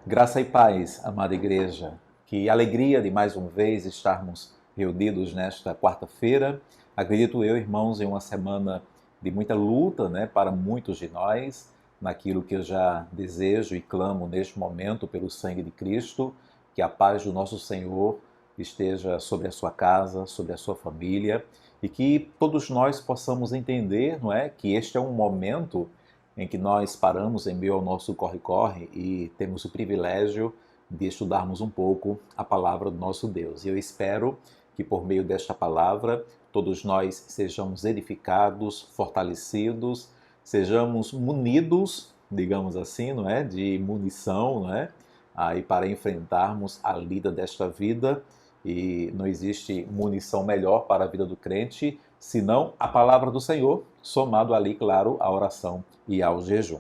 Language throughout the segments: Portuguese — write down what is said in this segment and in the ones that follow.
Graça e paz, amada igreja. Que alegria de mais uma vez estarmos reunidos nesta quarta-feira. Acredito eu, irmãos, em uma semana de muita luta, né, para muitos de nós, naquilo que eu já desejo e clamo neste momento pelo sangue de Cristo, que a paz do nosso Senhor esteja sobre a sua casa, sobre a sua família, e que todos nós possamos entender, não é, que este é um momento em que nós paramos em meio ao nosso corre-corre e temos o privilégio de estudarmos um pouco a palavra do nosso Deus. E eu espero que por meio desta palavra todos nós sejamos edificados, fortalecidos, sejamos munidos, digamos assim, não é, de munição, não é, aí para enfrentarmos a lida desta vida. E não existe munição melhor para a vida do crente senão a palavra do Senhor, somado ali, claro, à oração e ao jejum.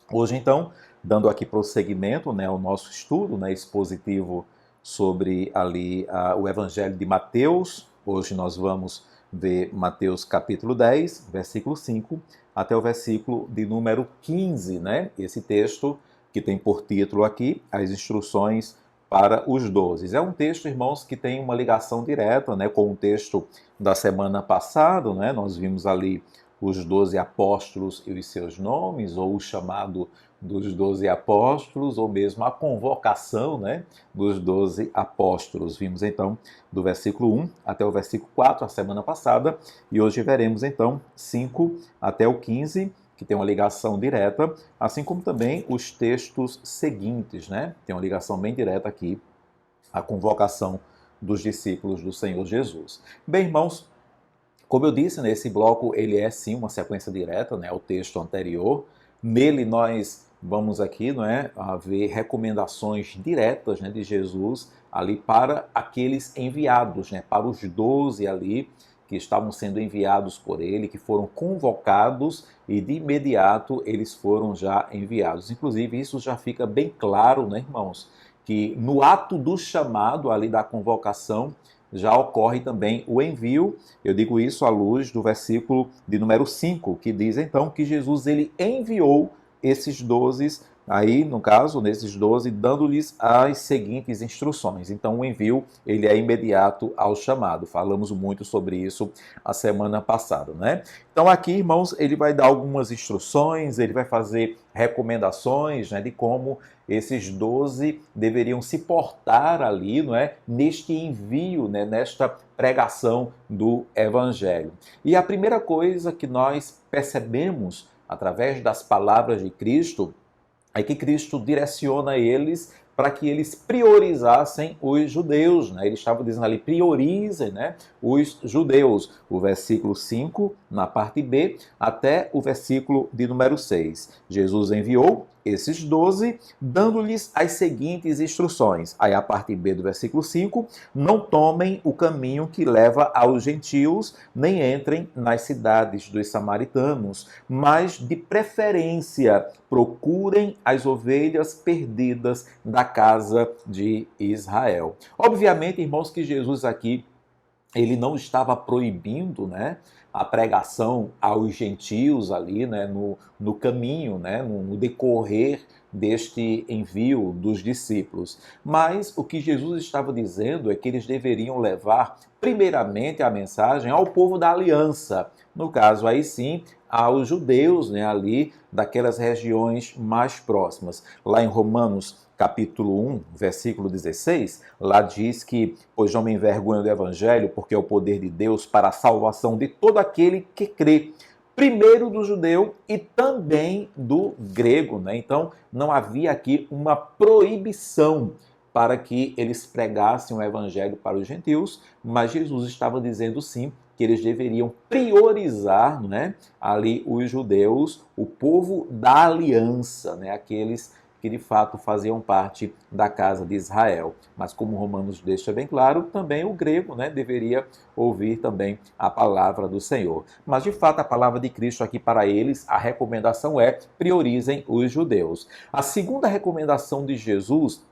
Hoje, então, dando aqui prosseguimento, né, ao nosso estudo, né, expositivo sobre ali o Evangelho de Mateus. Hoje nós vamos ver Mateus capítulo 10, versículo 5, até o versículo de número 15, né? Esse texto que tem por título aqui as instruções para os 12. É um texto, irmãos, que tem uma ligação direta, né, com o texto da semana passada, né? Nós vimos ali os 12 apóstolos e os seus nomes, ou o chamado dos 12 apóstolos, ou mesmo a convocação, né, dos 12 apóstolos. Vimos então do versículo 1 até o versículo 4 a semana passada, e hoje veremos então 5 até o 15, que tem uma ligação direta, assim como também os textos seguintes, né? Tem uma ligação bem direta aqui, a convocação dos discípulos do Senhor Jesus. Bem, irmãos, como eu disse, nesse bloco ele é sim uma sequência direta, né, ao texto anterior. Nele nós vamos aqui, não é, a ver recomendações diretas, né, de Jesus ali para aqueles enviados, né, para os 12 ali que estavam sendo enviados por ele, que foram convocados e de imediato eles foram já enviados. Inclusive isso já fica bem claro, né, irmãos, que no ato do chamado ali da convocação já ocorre também o envio. Eu digo isso à luz do versículo de número 5, que diz então que Jesus ele enviou esses 12, aí no caso, nesses 12, dando-lhes as seguintes instruções. Então o envio ele é imediato ao chamado. Falamos muito sobre isso a semana passada, né? Então aqui, irmãos, ele vai dar algumas instruções, ele vai fazer recomendações, né, de como esses 12 deveriam se portar ali, não é, neste envio, né, nesta pregação do Evangelho. E a primeira coisa que nós percebemos através das palavras de Cristo é que Cristo direciona eles para que eles priorizassem os judeus, né? Ele estava dizendo ali, priorizem, né, os judeus. O versículo 5, na parte B, até o versículo de número 6. Jesus enviou esses 12, dando-lhes as seguintes instruções. Aí a parte B do versículo 5, não tomem o caminho que leva aos gentios, nem entrem nas cidades dos samaritanos, mas de preferência procurem as ovelhas perdidas da casa de Israel. Obviamente, irmãos, que Jesus aqui ele não estava proibindo, né, a pregação aos gentios ali, né, no caminho, né, no decorrer deste envio dos discípulos. Mas o que Jesus estava dizendo é que eles deveriam levar primeiramente a mensagem ao povo da aliança. No caso, aí sim, aos judeus, né, ali daquelas regiões mais próximas. Lá em Romanos capítulo 1, versículo 16, lá diz que, pois não me envergonho do evangelho, porque é o poder de Deus para a salvação de todo aquele que crê, primeiro do judeu e também do grego, né? Então, não havia aqui uma proibição para que eles pregassem o evangelho para os gentios, mas Jesus estava dizendo sim que eles deveriam priorizar, né, ali os judeus, o povo da aliança, né, aqueles que de fato faziam parte da casa de Israel. Mas como Romanos deixa bem claro, também o grego, né, deveria ouvir também a palavra do Senhor. Mas de fato a palavra de Cristo aqui para eles, a recomendação é priorizem os judeus. A segunda recomendação de Jesus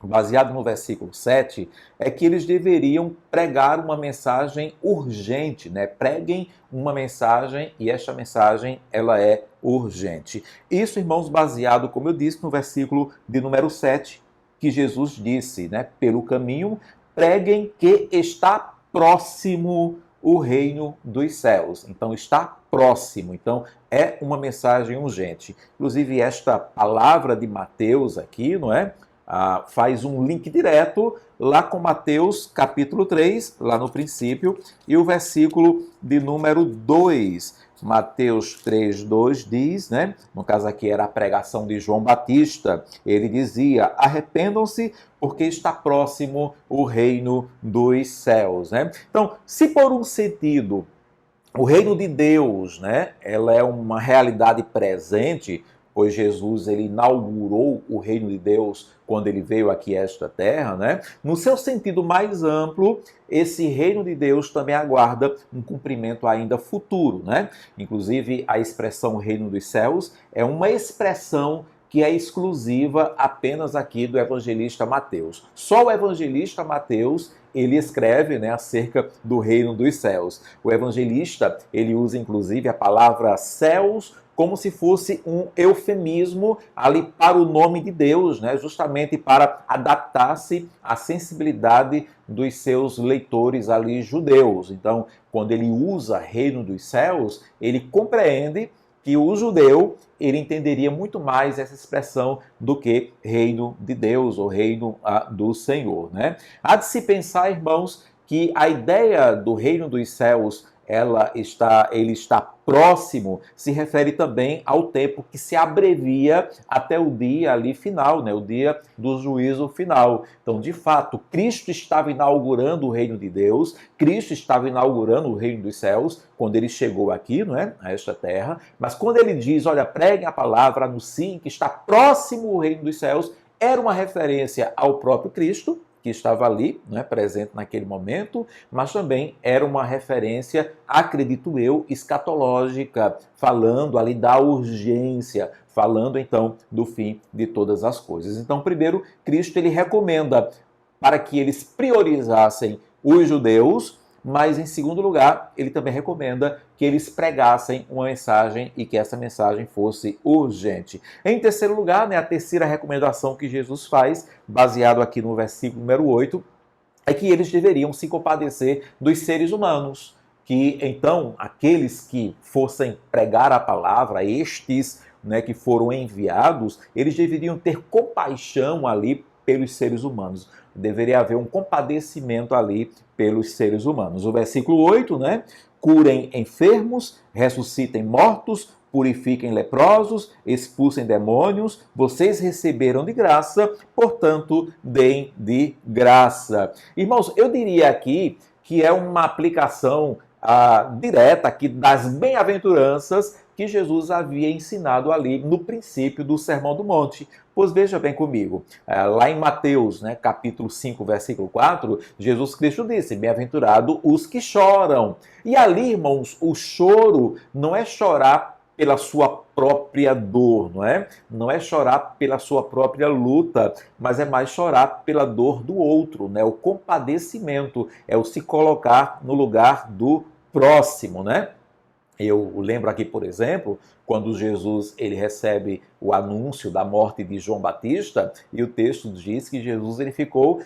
baseado no versículo 7, é que eles deveriam pregar uma mensagem urgente, né? Preguem uma mensagem e esta mensagem, ela é urgente. Isso, irmãos, baseado, como eu disse, no versículo de número 7, que Jesus disse, né? Pelo caminho, preguem que está próximo o reino dos céus. Então, está próximo. Então, é uma mensagem urgente. Inclusive, esta palavra de Mateus aqui, não é? Faz um link direto lá com Mateus capítulo 3, lá no princípio, e o versículo de número 2. Mateus 3, 2 diz, né? No caso aqui era a pregação de João Batista, ele dizia: arrependam-se porque está próximo o reino dos céus, né? Então, se por um sentido o reino de Deus, né, ela é uma realidade presente, pois Jesus ele inaugurou o reino de Deus quando ele veio aqui a esta terra, né? No seu sentido mais amplo, esse reino de Deus também aguarda um cumprimento ainda futuro, né? Inclusive, a expressão reino dos céus é uma expressão que é exclusiva apenas aqui do evangelista Mateus. Só o evangelista Mateus ele escreve, né, acerca do reino dos céus. O evangelista ele usa inclusive a palavra céus como se fosse um eufemismo ali para o nome de Deus, né? Justamente para adaptar-se à sensibilidade dos seus leitores ali judeus. Então, quando ele usa reino dos céus, ele compreende que o judeu ele entenderia muito mais essa expressão do que reino de Deus ou reino do Senhor, né? Há de se pensar, irmãos, que a ideia do reino dos céus ele está próximo, se refere também ao tempo que se abrevia até o dia ali final, né? O dia do juízo final. Então, de fato, Cristo estava inaugurando o reino de Deus, Cristo estava inaugurando o reino dos céus, quando ele chegou aqui, não é? A esta terra, mas quando ele diz, olha, preguem a palavra, anunciem que está próximo o reino dos céus, era uma referência ao próprio Cristo, que estava ali, né, presente naquele momento, mas também era uma referência, acredito eu, escatológica, falando ali da urgência, falando então do fim de todas as coisas. Então, primeiro, Cristo ele recomenda para que eles priorizassem os judeus, mas em segundo lugar, ele também recomenda que eles pregassem uma mensagem e que essa mensagem fosse urgente. Em terceiro lugar, né, a terceira recomendação que Jesus faz, baseado aqui no versículo número 8, é que eles deveriam se compadecer dos seres humanos, que então aqueles que fossem pregar a palavra, estes, né, que foram enviados, eles deveriam ter compaixão ali pelos seres humanos. Deveria haver um compadecimento ali pelos seres humanos. O versículo 8, né? Curem enfermos, ressuscitem mortos, purifiquem leprosos, expulsem demônios, vocês receberam de graça, portanto, deem de graça. Irmãos, eu diria aqui que é uma aplicação direta aqui das bem-aventuranças que Jesus havia ensinado ali no princípio do Sermão do Monte. Pois veja bem comigo, lá em Mateus, né, capítulo 5, versículo 4, Jesus Cristo disse, bem-aventurado os que choram. E ali, irmãos, o choro não é chorar pela sua própria dor, não é? Não é chorar pela sua própria luta, mas é mais chorar pela dor do outro, né? O compadecimento é o se colocar no lugar do próximo, né? Eu lembro aqui, por exemplo, quando Jesus ele recebe o anúncio da morte de João Batista, e o texto diz que Jesus ele ficou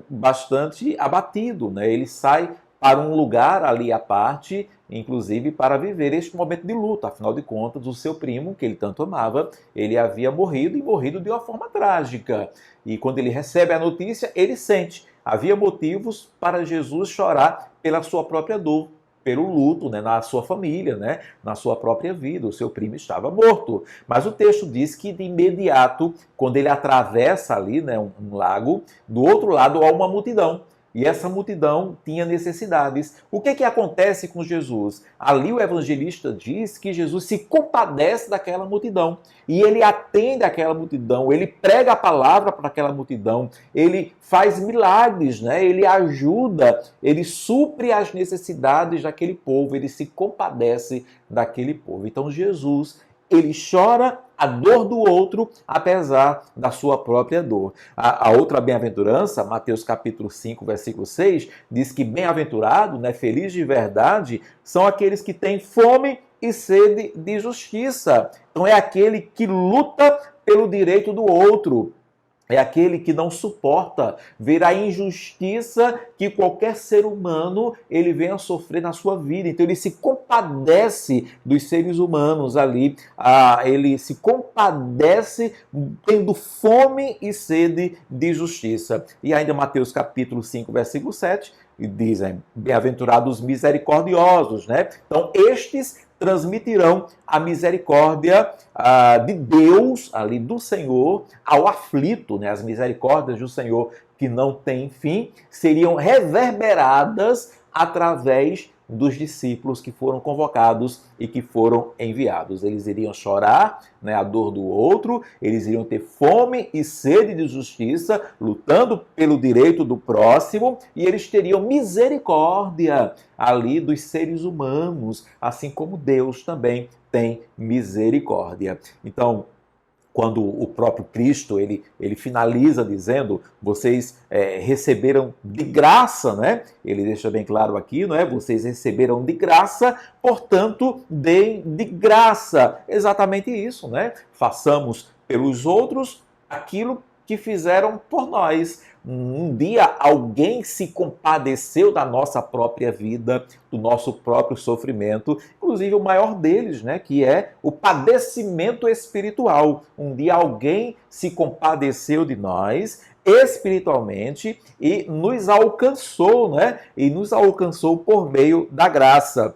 bastante abatido, né? Ele sai para um lugar ali à parte, inclusive para viver este momento de luta. Afinal de contas, o seu primo, que ele tanto amava, ele havia morrido e morrido de uma forma trágica. E quando ele recebe a notícia, ele sente. Havia motivos para Jesus chorar pela sua própria dor, pelo luto, né, na sua família, né, na sua própria vida. O seu primo estava morto. Mas o texto diz que de imediato, quando ele atravessa ali, né, um lago, do outro lado há uma multidão. E essa multidão tinha necessidades. O que acontece com Jesus? Ali o evangelista diz que Jesus se compadece daquela multidão. E ele atende aquela multidão, ele prega a palavra para aquela multidão, ele faz milagres, né? Ele ajuda, ele supre as necessidades daquele povo, ele se compadece daquele povo. Então Jesus, ele chora a dor do outro, apesar da sua própria dor. A outra bem-aventurança, Mateus capítulo 5, versículo 6, diz que bem-aventurado, né, feliz de verdade, são aqueles que têm fome e sede de justiça. Então é aquele que luta pelo direito do outro. É aquele que não suporta ver a injustiça que qualquer ser humano ele venha sofrer na sua vida. Então ele se compadece dos seres humanos ali, ele se compadece tendo fome e sede de justiça. E ainda Mateus capítulo 5, versículo 7, dizem, bem-aventurados misericordiosos, né? Então estes transmitirão a misericórdia de Deus, ali do Senhor, ao aflito, né? As misericórdias do Senhor que não têm fim, seriam reverberadas através dos discípulos que foram convocados e que foram enviados. Eles iriam chorar, né, a dor do outro, eles iriam ter fome e sede de justiça, lutando pelo direito do próximo, e eles teriam misericórdia ali dos seres humanos, assim como Deus também tem misericórdia. Então, quando o próprio Cristo, ele finaliza dizendo, vocês receberam de graça, né? Ele deixa bem claro aqui, não é? Vocês receberam de graça, portanto, deem de graça. Exatamente isso, né? Façamos pelos outros aquilo que fizeram por nós. Um dia alguém se compadeceu da nossa própria vida, do nosso próprio sofrimento, inclusive o maior deles, né, que é o padecimento espiritual. Um dia alguém se compadeceu de nós espiritualmente e nos alcançou, né, e nos alcançou por meio da graça.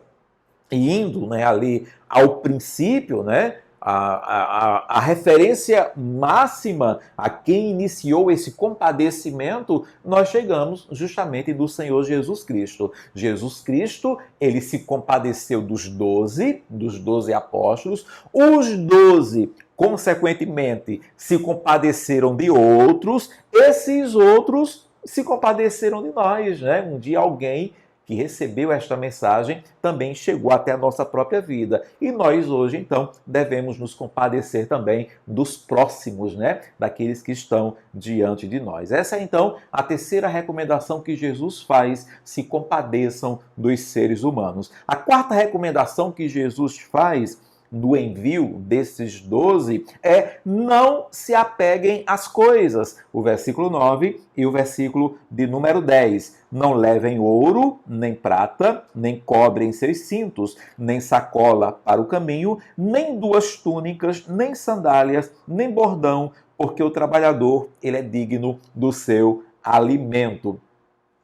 E indo, né, ali ao princípio, né, a referência máxima a quem iniciou esse compadecimento, nós chegamos justamente do Senhor Jesus Cristo. Jesus Cristo, ele se compadeceu dos 12 apóstolos, os 12, consequentemente, se compadeceram de outros, esses outros se compadeceram de nós, né? Um dia alguém que recebeu esta mensagem também chegou até a nossa própria vida. E nós hoje, então, devemos nos compadecer também dos próximos, né? Daqueles que estão diante de nós. Essa é, então, a terceira recomendação que Jesus faz: se compadeçam dos seres humanos. A quarta recomendação que Jesus faz no envio desses 12 é: não se apeguem às coisas. O versículo 9 e o versículo de número 10. Não levem ouro, nem prata, nem cobre em seus cintos, nem sacola para o caminho, nem 2 túnicas, nem sandálias, nem bordão, porque o trabalhador, ele é digno do seu alimento.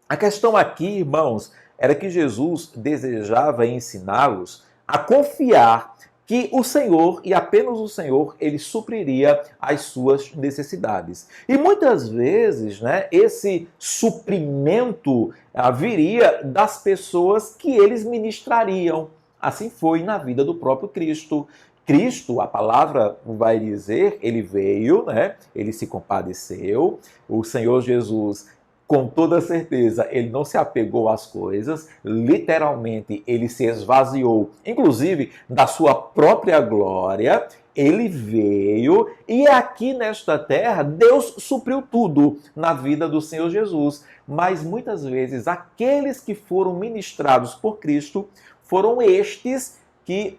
A questão aqui, irmãos, era que Jesus desejava ensiná-los a confiar que o Senhor, e apenas o Senhor, ele supriria as suas necessidades. E muitas vezes, né, esse suprimento viria das pessoas que eles ministrariam. Assim foi na vida do próprio Cristo. Cristo, a palavra vai dizer, ele veio, né, ele se compadeceu, o Senhor Jesus, com toda certeza, ele não se apegou às coisas, literalmente ele se esvaziou, inclusive da sua própria glória. Ele veio e aqui nesta terra Deus supriu tudo na vida do Senhor Jesus. Mas muitas vezes aqueles que foram ministrados por Cristo foram estes que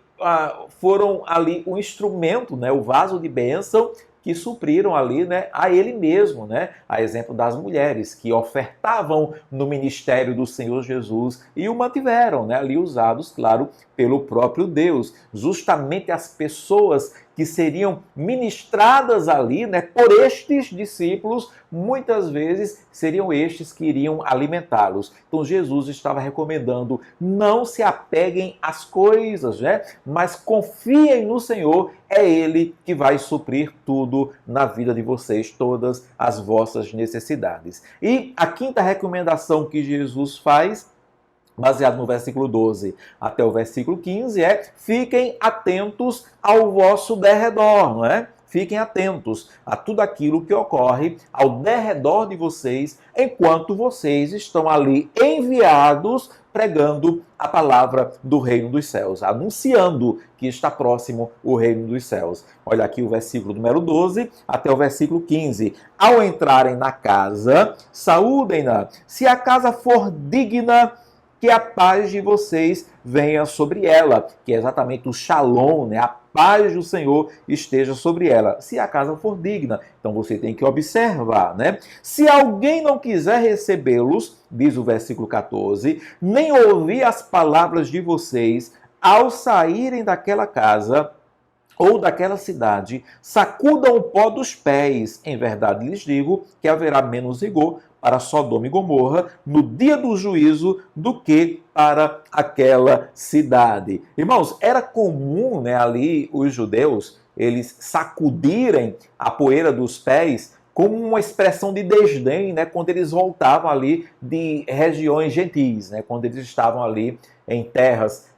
foram ali o instrumento, né, o vaso de bênção, que supriram ali, né, a ele mesmo, né, a exemplo das mulheres que ofertavam no ministério do Senhor Jesus e o mantiveram, né, ali usados, claro, pelo próprio Deus. Justamente as pessoas que seriam ministradas ali, né, por estes discípulos, muitas vezes seriam estes que iriam alimentá-los. Então Jesus estava recomendando: não se apeguem às coisas, né, mas confiem no Senhor, é Ele que vai suprir tudo na vida de vocês, todas as vossas necessidades. E a quinta recomendação que Jesus faz, baseado no versículo 12 até o versículo 15, é: fiquem atentos ao vosso derredor, não é? Fiquem atentos a tudo aquilo que ocorre ao derredor de vocês, enquanto vocês estão ali enviados pregando a palavra do reino dos céus, anunciando que está próximo o reino dos céus. Olha aqui o versículo número 12 até o versículo 15. Ao entrarem na casa, saúdem-na. Se a casa for digna, que a paz de vocês venha sobre ela, que é exatamente o shalom, né? A paz do Senhor esteja sobre ela, se a casa for digna. Então você tem que observar, né? Se alguém não quiser recebê-los, diz o versículo 14, nem ouvir as palavras de vocês, ao saírem daquela casa ou daquela cidade, sacudam o pó dos pés. Em verdade lhes digo que haverá menos rigor para Sodoma e Gomorra no dia do juízo do que para aquela cidade. Irmãos, era comum, né, ali os judeus, eles sacudirem a poeira dos pés como uma expressão de desdém, né, quando eles voltavam ali de regiões gentis, né, quando eles estavam ali em terras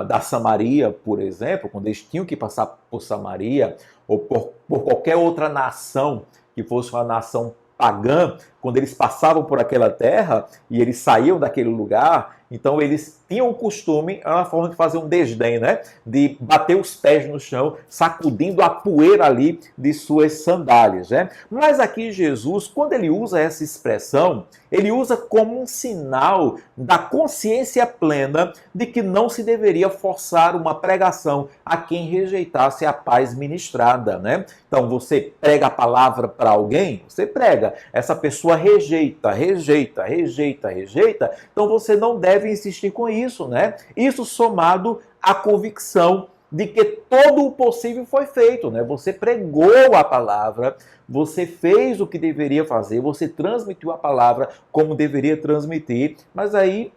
da Samaria, por exemplo, quando eles tinham que passar por Samaria, ou por qualquer outra nação que fosse uma nação pagã, quando eles passavam por aquela terra e eles saíam daquele lugar, então eles tinham o costume, é uma forma de fazer um desdém, né? De bater os pés no chão, sacudindo a poeira ali de suas sandálias, né? Mas aqui Jesus, quando ele usa essa expressão, ele usa como um sinal da consciência plena de que não se deveria forçar uma pregação a quem rejeitasse a paz ministrada, né? Então você prega a palavra para alguém, você prega, essa pessoa rejeita, então você não deve insistir com isso, né? Isso somado à convicção de que todo o possível foi feito, né? Você pregou a palavra, você fez o que deveria fazer, você transmitiu a palavra como deveria transmitir, mas aí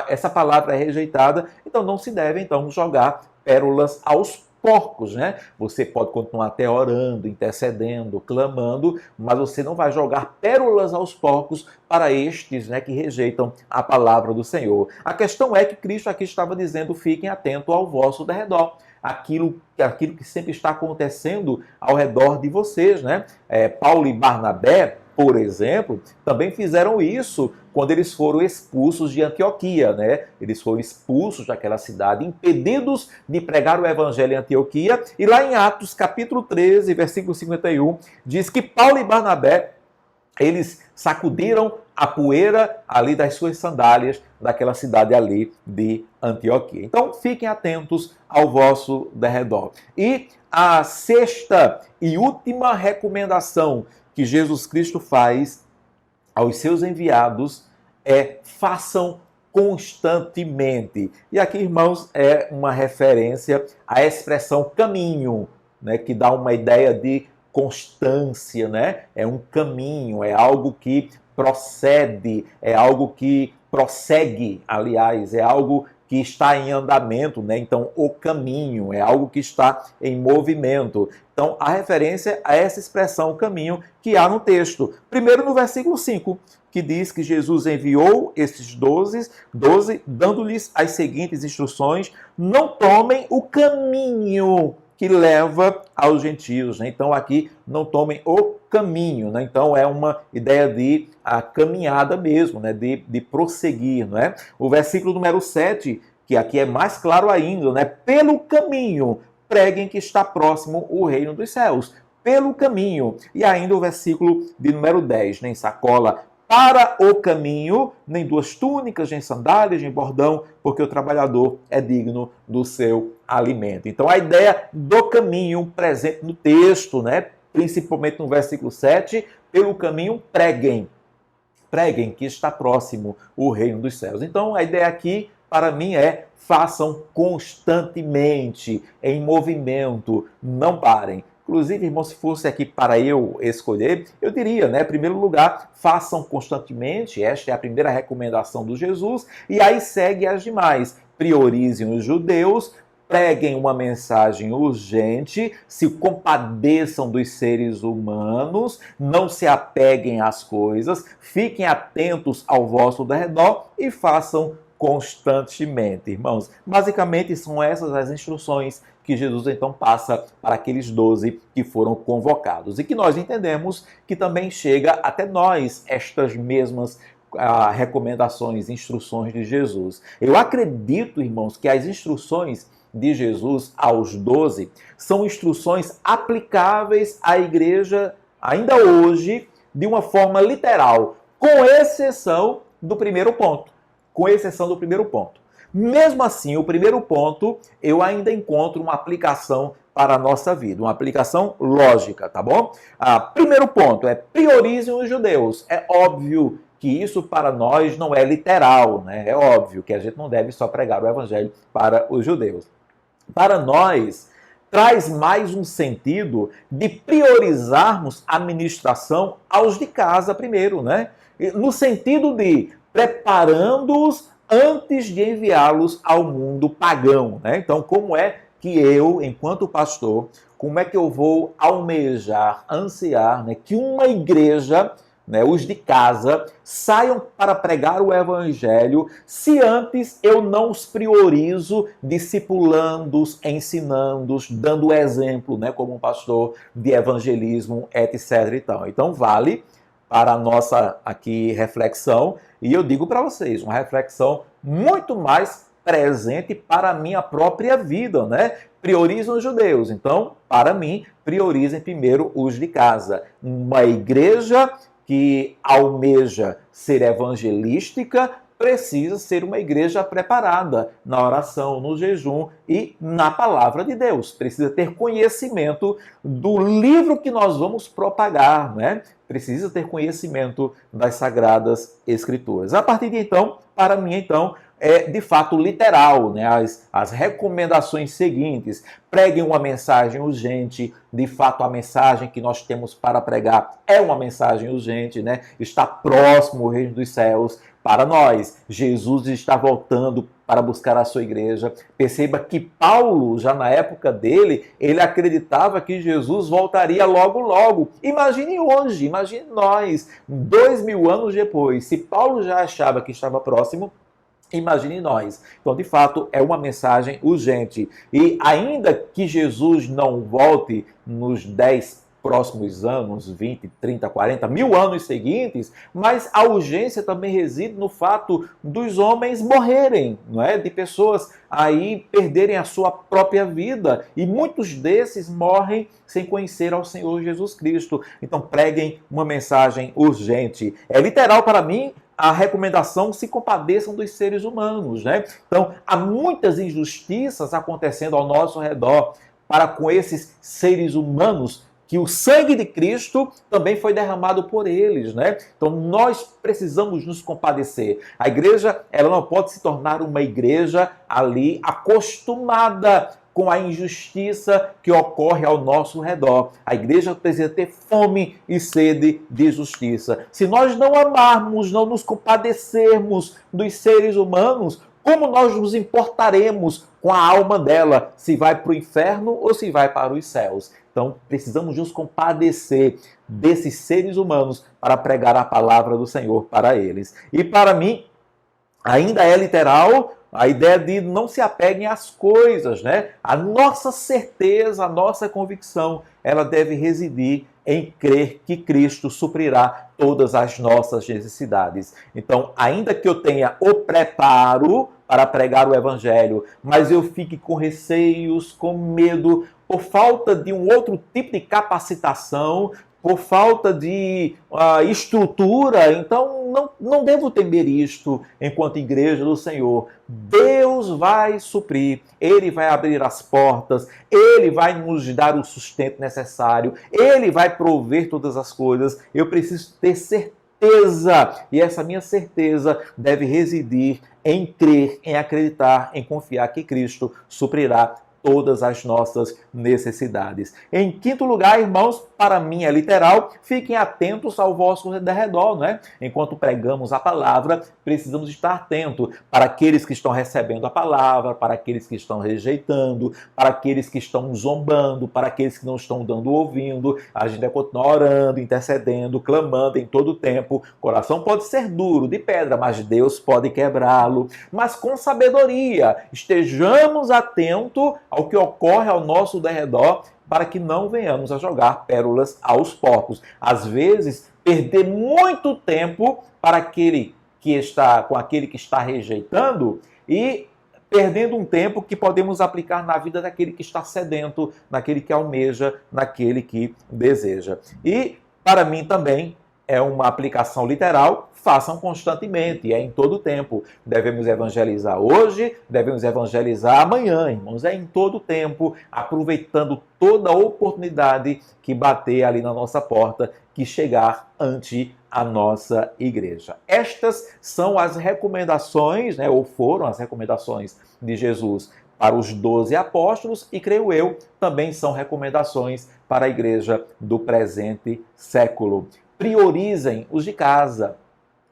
essa palavra é rejeitada, então não se deve então jogar pérolas aos porcos, né? Você pode continuar até orando, intercedendo, clamando, mas você não vai jogar pérolas aos porcos para estes, né, que rejeitam a palavra do Senhor. A questão é que Cristo aqui estava dizendo: fiquem atentos ao vosso derredor. Aquilo que sempre está acontecendo ao redor de vocês, né? Paulo e Barnabé, por exemplo, também fizeram isso quando eles foram expulsos de Antioquia, né? Eles foram expulsos daquela cidade, impedidos de pregar o evangelho em Antioquia. E lá em Atos, capítulo 13, versículo 51, diz que Paulo e Barnabé, eles sacudiram a poeira ali das suas sandálias daquela cidade ali de Antioquia. Então, fiquem atentos ao vosso derredor. E a sexta e última recomendação que Jesus Cristo faz aos seus enviados é: façam constantemente. E aqui, irmãos, é uma referência à expressão caminho, né, que dá uma ideia de constância, né? É um caminho, é algo que procede, é algo que prossegue, aliás, é algo que está em andamento, né? Então, o caminho é algo que está em movimento. Então, a referência a essa expressão caminho que há no texto. Primeiro no versículo 5, que diz que Jesus enviou esses 12 dando-lhes as seguintes instruções: não tomem o caminho que leva aos gentios, né? Então aqui não tomem o caminho, né? Então é uma ideia de caminhada mesmo, né? De prosseguir, não é? O versículo número 7, que aqui é mais claro ainda, né? Pelo caminho preguem que está próximo o reino dos céus. Pelo caminho. E ainda o versículo de número 10, nem sacola para o caminho, nem duas túnicas, nem sandálias, nem bordão, porque o trabalhador é digno do seu alimento. Então a ideia do caminho presente no texto, né? Principalmente no versículo 7, pelo caminho preguem. Preguem que está próximo o reino dos céus. Então a ideia aqui, para mim, é: façam constantemente, em movimento, não parem. Inclusive, irmão, se fosse aqui para eu escolher, eu diria, né, em primeiro lugar, façam constantemente, esta é a primeira recomendação do Jesus, e aí segue as demais. Priorizem os judeus, preguem uma mensagem urgente, se compadeçam dos seres humanos, não se apeguem às coisas, fiquem atentos ao vosso derredor e façam constantemente, irmãos. Basicamente, são essas as instruções que Jesus então passa para aqueles 12 que foram convocados. E que nós entendemos que também chega até nós estas mesmas recomendações, instruções de Jesus. Eu acredito, irmãos, que as instruções de Jesus aos 12 são instruções aplicáveis à igreja ainda hoje de uma forma literal, com exceção do primeiro ponto. Com exceção do primeiro ponto. Mesmo assim, o primeiro ponto, eu ainda encontro uma aplicação para a nossa vida, uma aplicação lógica, tá bom? Primeiro ponto é priorizem os judeus. É óbvio que isso para nós não é literal, né? É óbvio que a gente não deve só pregar o evangelho para os judeus. Para nós, traz mais um sentido de priorizarmos a ministração aos de casa primeiro, né? No sentido de preparando-os antes de enviá-los ao mundo pagão, né? Então, como é que eu, enquanto pastor, como é que eu vou almejar, ansiar, né, que uma igreja, né, os de casa, saiam para pregar o evangelho, se antes eu não os priorizo discipulando-os, ensinando-os, dando exemplo, né, como um pastor de evangelismo, etc. e tal. Então, vale para a nossa aqui reflexão, e eu digo para vocês, uma reflexão muito mais presente para a minha própria vida, né? Priorizam os judeus. Então, para mim, priorizem primeiro os de casa. Uma igreja que almeja ser evangelística precisa ser uma igreja preparada na oração, no jejum e na palavra de Deus. Precisa ter conhecimento do livro que nós vamos propagar, né? Precisa ter conhecimento das Sagradas Escrituras. A partir de então, para mim, então, é de fato literal, né? As recomendações seguintes: preguem uma mensagem urgente. De fato, a mensagem que nós temos para pregar é uma mensagem urgente, né? Está próximo o reino dos céus para nós. Jesus está voltando para buscar a sua igreja. Perceba que Paulo, já na época dele, ele acreditava que Jesus voltaria logo, logo. Imagine hoje, imagine nós, 2000 anos depois, se Paulo já achava que estava próximo, imagine nós. Então, de fato, é uma mensagem urgente. E ainda que Jesus não volte nos 10 próximos anos, 20, 30, 40, 1000 anos seguintes, mas a urgência também reside no fato dos homens morrerem, não é? De pessoas aí perderem a sua própria vida. E muitos desses morrem sem conhecer ao Senhor Jesus Cristo. Então, preguem uma mensagem urgente. É literal para mim a recomendação: se compadeçam dos seres humanos, né? Então, há muitas injustiças acontecendo ao nosso redor para com esses seres humanos que o sangue de Cristo também foi derramado por eles, né? Então, nós precisamos nos compadecer. A igreja, ela não pode se tornar uma igreja ali acostumada com a injustiça que ocorre ao nosso redor. A igreja precisa ter fome e sede de justiça. Se nós não amarmos, não nos compadecermos dos seres humanos, como nós nos importaremos com a alma dela, se vai para o inferno ou se vai para os céus? Então, precisamos nos compadecer desses seres humanos para pregar a palavra do Senhor para eles. E para mim, ainda é literal a ideia de não se apeguem às coisas, né? A nossa certeza, a nossa convicção, ela deve residir em crer que Cristo suprirá todas as nossas necessidades. Então, ainda que eu tenha o preparo para pregar o evangelho, mas eu fique com receios, com medo, por falta de um outro tipo de capacitação, por falta de estrutura, então não devo temer isto enquanto igreja do Senhor. Deus vai suprir, Ele vai abrir as portas, Ele vai nos dar o sustento necessário, Ele vai prover todas as coisas. Eu preciso ter certeza, e essa minha certeza deve residir em crer, em acreditar, em confiar que Cristo suprirá todas as nossas necessidades. Em quinto lugar, irmãos, para mim é literal, fiquem atentos ao vosso redor, não é? Enquanto pregamos a palavra, precisamos estar atentos para aqueles que estão recebendo a palavra, para aqueles que estão rejeitando, para aqueles que estão zombando, para aqueles que não estão dando ouvindo. A gente vai continuar orando, intercedendo, clamando em todo o tempo. O coração pode ser duro, de pedra, mas Deus pode quebrá-lo. Mas com sabedoria, estejamos atentos ao que ocorre ao nosso derredor, para que não venhamos a jogar pérolas aos porcos. Às vezes, perder muito tempo para aquele que está com aquele que está rejeitando e perdendo um tempo que podemos aplicar na vida daquele que está sedento, naquele que almeja, naquele que deseja. E, para mim também, é uma aplicação literal, façam constantemente, é em todo o tempo. Devemos evangelizar hoje, devemos evangelizar amanhã, irmãos, é em todo o tempo, aproveitando toda a oportunidade que bater ali na nossa porta, que chegar ante a nossa igreja. Estas são as recomendações, né, ou foram as recomendações de Jesus para os 12 apóstolos e, creio eu, também são recomendações para a igreja do presente século. Priorizem os de casa.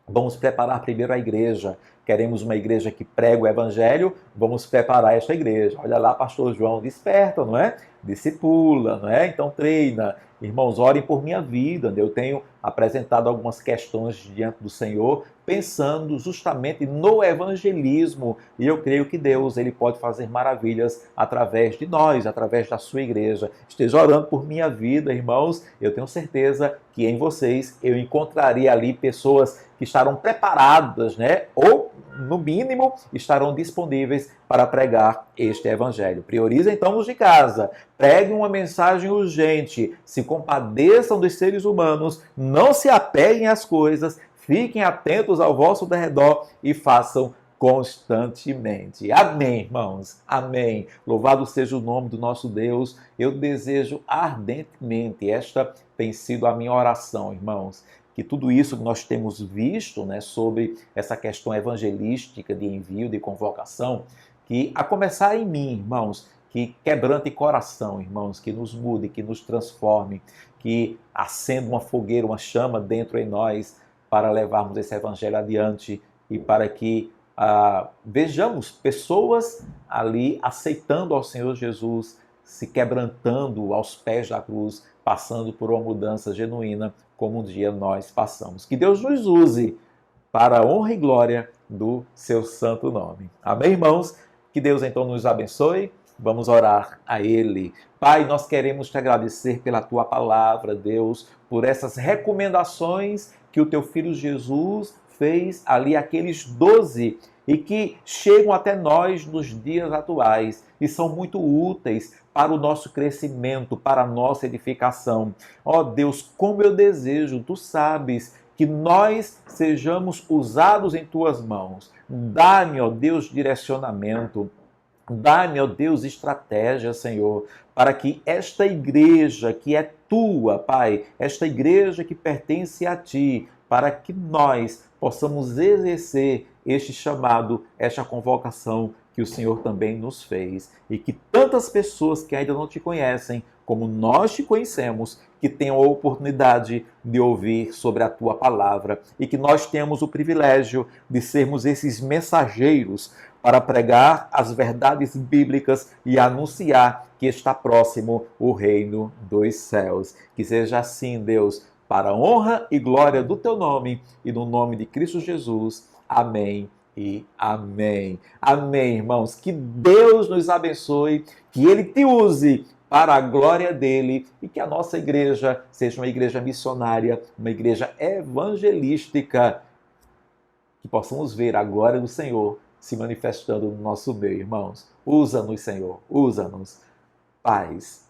Vamos preparar primeiro a igreja. Queremos uma igreja que prega o evangelho, vamos preparar esta igreja. Olha lá, pastor João, desperta, não é? Discipula, não é? Então treina. Irmãos, orem por minha vida. Eu tenho apresentado algumas questões diante do Senhor, pensando justamente no evangelismo. E eu creio que Deus, ele pode fazer maravilhas através de nós, através da sua igreja. Esteja orando por minha vida, irmãos. Eu tenho certeza que em vocês eu encontraria ali pessoas que estarão preparadas, né? Ou, no mínimo, estarão disponíveis para pregar este evangelho. Prioriza então os de casa. Pregue uma mensagem urgente. Se compadeçam dos seres humanos. Não se apeguem às coisas. Fiquem atentos ao vosso derredor e façam constantemente. Amém, irmãos. Amém. Louvado seja o nome do nosso Deus. Eu desejo ardentemente, esta tem sido a minha oração, irmãos, que tudo isso que nós temos visto, né, sobre essa questão evangelística de envio, de convocação, que a começar em mim, irmãos, que quebrante coração, irmãos, que nos mude, que nos transforme, que acenda uma fogueira, uma chama dentro em nós para levarmos esse evangelho adiante e para que vejamos pessoas ali aceitando ao Senhor Jesus, se quebrantando aos pés da cruz, passando por uma mudança genuína, como um dia nós passamos. Que Deus nos use para a honra e glória do seu santo nome. Amém, irmãos? Que Deus então nos abençoe. Vamos orar a Ele. Pai, nós queremos te agradecer pela tua palavra, Deus, por essas recomendações que o teu Filho Jesus fez ali, aqueles 12, e que chegam até nós nos dias atuais e são muito úteis para o nosso crescimento, para a nossa edificação. Ó Deus, como eu desejo, tu sabes, que nós sejamos usados em tuas mãos. Dá-me, ó Deus, direcionamento. Dá-me, ó Deus, estratégia, Senhor, para que esta igreja que é tua, Pai, esta igreja que pertence a ti, para que nós possamos exercer este chamado, esta convocação que o Senhor também nos fez. E que tantas pessoas que ainda não te conhecem, como nós te conhecemos, que tenham a oportunidade de ouvir sobre a tua palavra e que nós tenhamos o privilégio de sermos esses mensageiros para pregar as verdades bíblicas e anunciar que está próximo o reino dos céus. Que seja assim, Deus, para a honra e glória do teu nome e no nome de Cristo Jesus. Amém e amém. Amém, irmãos. Que Deus nos abençoe, que Ele te use para a glória dele e que a nossa igreja seja uma igreja missionária, uma igreja evangelística, que possamos ver a glória do Senhor se manifestando no nosso meio, irmãos. Usa-nos, Senhor, usa-nos. Paz.